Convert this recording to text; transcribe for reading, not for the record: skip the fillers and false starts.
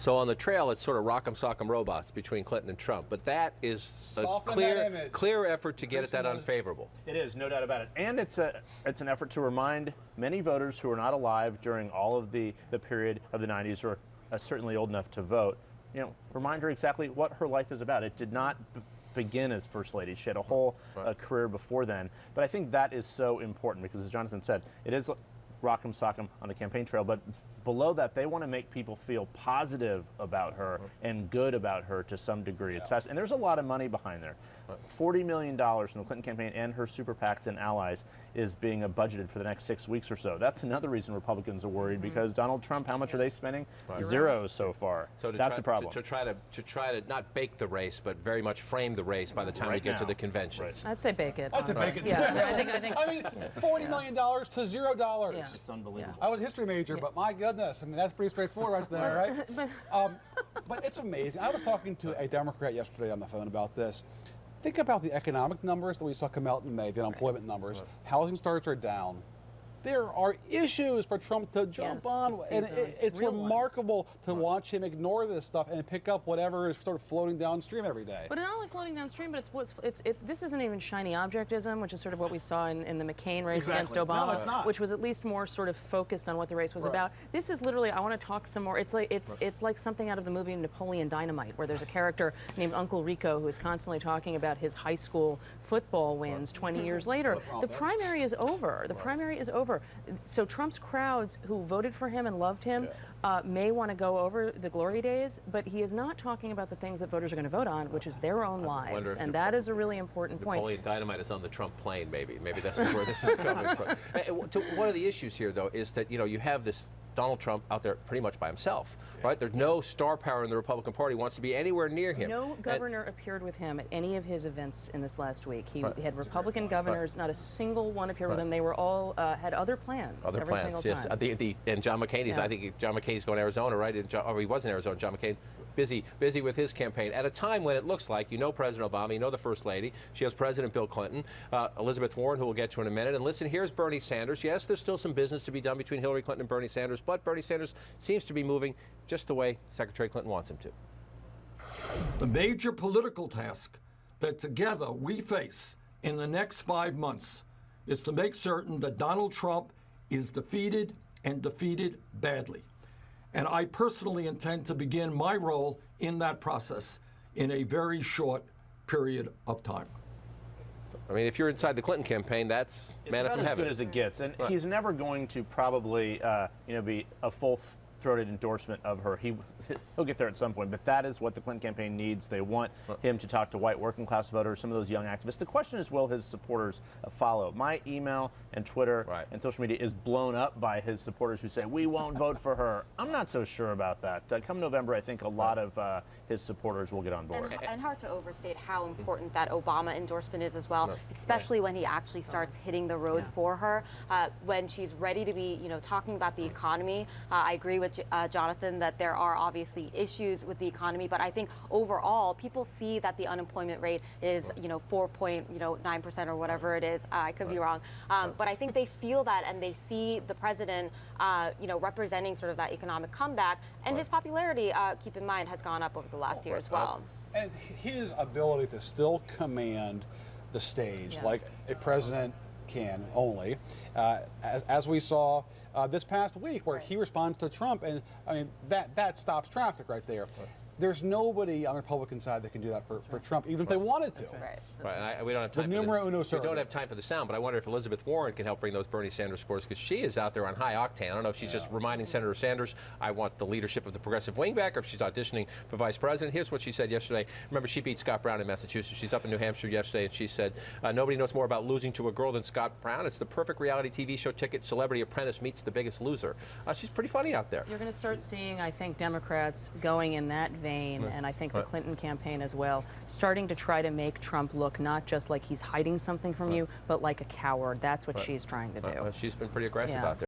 So on the trail, it's sort of rock'em sock'em robots between Clinton and Trump, but that is a Soften that image. clear effort to get at that unfavorable. It is, no doubt about it. And it's an effort to remind many voters who are not alive during all of the period of the 90s or certainly old enough to vote, remind her exactly what her life is about. It did not begin as First Lady. She had a whole career before then. But I think that is so important because, as Jonathan said, it is rock'em sock'em on the campaign trail, but below that, they want to make people feel positive about her and good about her to some degree. It's fast, and there's a lot of money behind there. $40 million from the Clinton campaign and her super PACs and allies is being budgeted for the next 6 weeks or so. That's another reason Republicans are worried because Donald Trump, how much are they spending? Zero so far. So that's the problem. To try to not bake the race, but very much frame the race by the time we get to the conventions. I'd say bake it. I'd say bake it. Yeah, I think. I mean, $40 million to $0. Yeah. It's unbelievable. I was a history major, but my goodness, I mean, that's pretty straightforward right there, right? But it's amazing. I was talking to a Democrat yesterday on the phone about this. Think about the economic numbers that we saw come out in May, the unemployment numbers. Housing starts are down. There are issues for Trump to jump on, and it's remarkable to watch him ignore this stuff and pick up whatever is sort of floating downstream every day. But not only floating downstream, but this isn't even shiny objectism, which is sort of what we saw in the McCain race against Obama, No, it's not. which was at least more sort of focused on what the race was about. This is literally, I want to talk some more. It's like something out of the movie Napoleon Dynamite, where there's a character named Uncle Rico who is constantly talking about his high school football wins 20 years later. The primary is over. The primary is over. So Trump's crowds who voted for him and loved him may want to go over the glory days, but he is not talking about the things that voters are going to vote on, which is their own lives, and that is a really important point. Napoleon Dynamite is on the Trump plane, maybe. Maybe this is where this is coming from. One of the issues here, though, is that you have this Donald Trump out there pretty much by himself, right? There's no star power in the Republican Party wants to be anywhere near him. No governor appeared with him at any of his events in this last week. He had Republican governors, not a single one appeared with him. They were all had other plans. Every single time. And John McCain, I think John McCain's going to Arizona, right? Or he was in Arizona, John McCain. Busy with his campaign at a time when it looks like President Obama, the First Lady. She has President Bill Clinton, Elizabeth Warren, who we'll get to in a minute. And listen, here's Bernie Sanders. Yes, there's still some business to be done between Hillary Clinton and Bernie Sanders, but Bernie Sanders seems to be moving just the way Secretary Clinton wants him to. The major political task that together we face in the next 5 months is to make certain that Donald Trump is defeated and defeated badly. And I personally intend to begin my role in that process in a very short period of time. I mean, if you're inside the Clinton campaign, that's manna from heaven. It's as good as it gets. And he's never going to probably, be a full-throated endorsement of her. He'll get there at some point, but that is what the Clinton campaign needs. They want him to talk to white working-class voters, some of those young activists. The question is, will his supporters follow? My email and Twitter and social media is blown up by his supporters who say, we won't vote for her. I'm not so sure about that. Come November, I think a lot of his supporters will get on board. And hard to overstate how important that Obama endorsement is as well, especially when he actually starts hitting the road for her. When she's ready to be, talking about the economy, I agree with Jonathan that there are obviously issues with the economy, but I think overall people see that the unemployment rate is 4.9% or whatever it is. I could be wrong, but I think they feel that and they see the president representing sort of that economic comeback, and his popularity, keep in mind, has gone up over the last year as well. And his ability to still command the stage like a president can only, as we saw this past week, where he responds to Trump, and I mean that stops traffic right there. There's nobody on the Republican side that can do that for Trump, even if they wanted to. We don't have time. We don't have time for the sound, but I wonder if Elizabeth Warren can help bring those Bernie Sanders supporters, because she is out there on high octane. I don't know if she's just reminding Senator Sanders, I want the leadership of the progressive wing back, or if she's auditioning for vice president. Here's what she said yesterday. Remember, she beat Scott Brown in Massachusetts. She's up in New Hampshire yesterday, and she said, nobody knows more about losing to a girl than Scott Brown. It's the perfect reality TV show ticket. Celebrity Apprentice meets the biggest loser. She's pretty funny out there. You're going to start seeing, I think, Democrats going in that vein, and I think the Clinton campaign as well, starting to try to make Trump look not just like he's hiding something from you, but like a coward. That's what she's trying to do. She's been pretty aggressive out there.